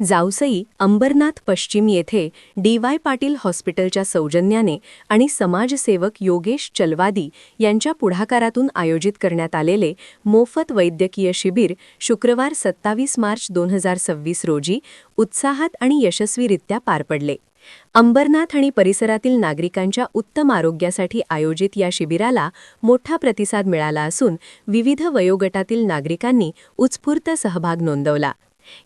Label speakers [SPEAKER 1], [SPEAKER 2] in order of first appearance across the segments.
[SPEAKER 1] जावसई अंबरनाथ पश्चिम येथे डी.वाय. पाटील हॉस्पिटलच्या सौजन्याने आणि समाजसेवक योगेश चलवादी यांच्या पुढाकारातून आयोजित करण्यात आलेले मोफत वैद्यकीय शिबिर शुक्रवार 27 मार्च 2026 रोजी उत्साहात आणि यशस्वीरित्या पार पडले. अंबरनाथ आणि परिसरातील नागरिकांच्या उत्तम आरोग्यासाठी आयोजित या शिबिराला मोठा प्रतिसाद मिळाला असून विविध वयोगटातील नागरिकांनी उत्स्फूर्त सहभाग नोंदवला.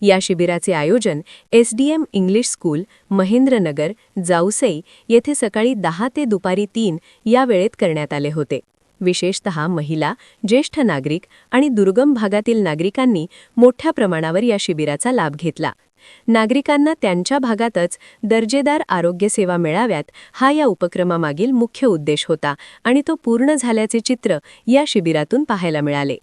[SPEAKER 1] या शिबिराचे आयोजन एसडीएम इंग्लिश स्कूल, महेंद्रनगर, जावसई येथे सकाळी 10 ते दुपारी 3 या वेळेत करण्यात आले होते. विशेषतः महिला, ज्येष्ठ नागरिक आणि दुर्गम भागातील नागरिकांनी मोठ्या प्रमाणावर या शिबिराचा लाभ घेतला. नागरिकांना त्यांच्या भागातच दर्जेदार आरोग्यसेवा मिळाव्यात हा या उपक्रमामागील मुख्य उद्देश होता आणि तो पूर्ण झाल्याचे चित्र या शिबिरातून पाहायला मिळाले.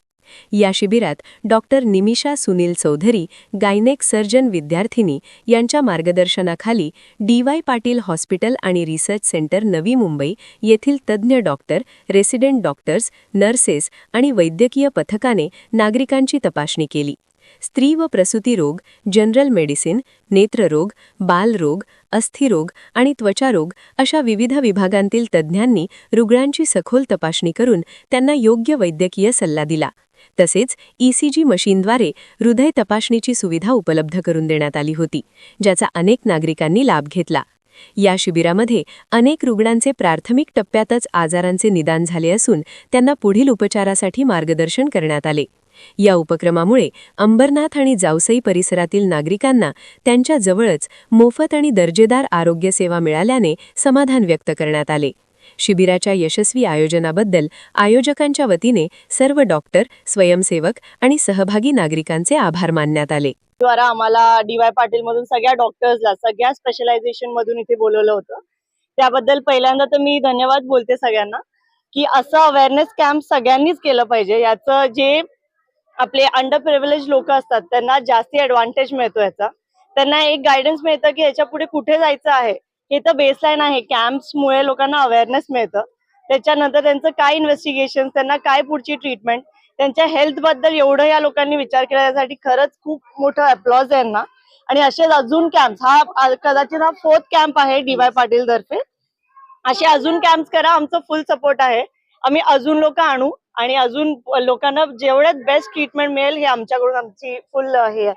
[SPEAKER 1] या शिबिरात doctor Nimisha Sunil Chaudhari, gynaec surgeon विद्यार्थिनी यांच्या मार्गदर्शनाखाली डी.वाय. पाटील हॉस्पिटल आणि रिसर्च सेंटर नवी मुंबई येथील तज्ज्ञ डॉक्टर, रेसिडेंट डॉक्टर्स, नर्सेस आणि वैद्यकीय पथकाने नागरिकांची तपासणी केली. स्त्री व प्रसूती रोग, जनरल मेडिसिन, नेत्ररोग, बालरोग, अस्थिरोग आणि त्वचारोग अशा विविध विभागांतील तज्ज्ञांनी रुग्णांची सखोल तपासणी करून त्यांना योग्य वैद्यकीय सल्ला दिला. तसेच ईसीजी मशीनद्वारे हृदय तपासणीची सुविधा उपलब्ध करून देण्यात आली होती, ज्याचा अनेक नागरिकांनी लाभ घेतला. या शिबिरामध्ये अनेक रुग्णांचे प्राथमिक टप्प्यातच आजारांचे निदान झाले असून त्यांना पुढील उपचारासाठी मार्गदर्शन करण्यात आले. या उपक्रमामुळे अंबरनाथ आणि जावसई परिसरातील नागरिकांना त्यांच्या जवळच मोफत आणि दर्जेदार आरोग्यसेवा मिळाल्याने समाधान व्यक्त करण्यात आले. शिबिराच्या यशस्वी आयोजनाबद्दल आयोजकांच्या वतीने सर्व डॉक्टर, स्वयंसेवक आणि सहभागी नागरिकांचे आभार मानण्यात आले.
[SPEAKER 2] द्वारा आम्हाला डी.वाय. पाटील मधून सगळ्या डॉक्टर्सला सगळ्या स्पेशलायझेशन मधून इथे बोलवलं होतं. त्याबद्दल पहिल्यांदा तर मी धन्यवाद बोलते सगळ्यांना की असं अवेअरनेस कॅम्प सगळ्यांनीच केलं पाहिजे. याचं जे आपले अंडर प्रिव्हिलेज लोक असतात त्यांना जास्ती ऍडव्हान्टेज मिळतो. याचा त्यांना एक गायडन्स मिळतं की याच्या पुढे कुठे जायचं आहे. हे तर बेसलाईन आहे. कॅम्प्समुळे लोकांना अवेअरनेस मिळतं. त्याच्यानंतर त्यांचं काय इन्व्हेस्टिगेशन, त्यांना काय पुढची ट्रीटमेंट, त्यांच्या हेल्थ बद्दल एवढं या लोकांनी विचार केला. यासाठी खरंच खूप मोठं अप्लॉज आहे यांना. आणि असेच अजून कॅम्प्स, हा कदाचित हा 4th कॅम्प आहे डी.वाय. पाटील तर्फे. असे अजून कॅम्प्स करा, आमचं फुल सपोर्ट आहे. आम्ही अजून लोक आणू आणि अजून लोकांना जेवढ्यात बेस्ट ट्रीटमेंट मिळेल हे आमच्याकडून आमची फुल हे आहे.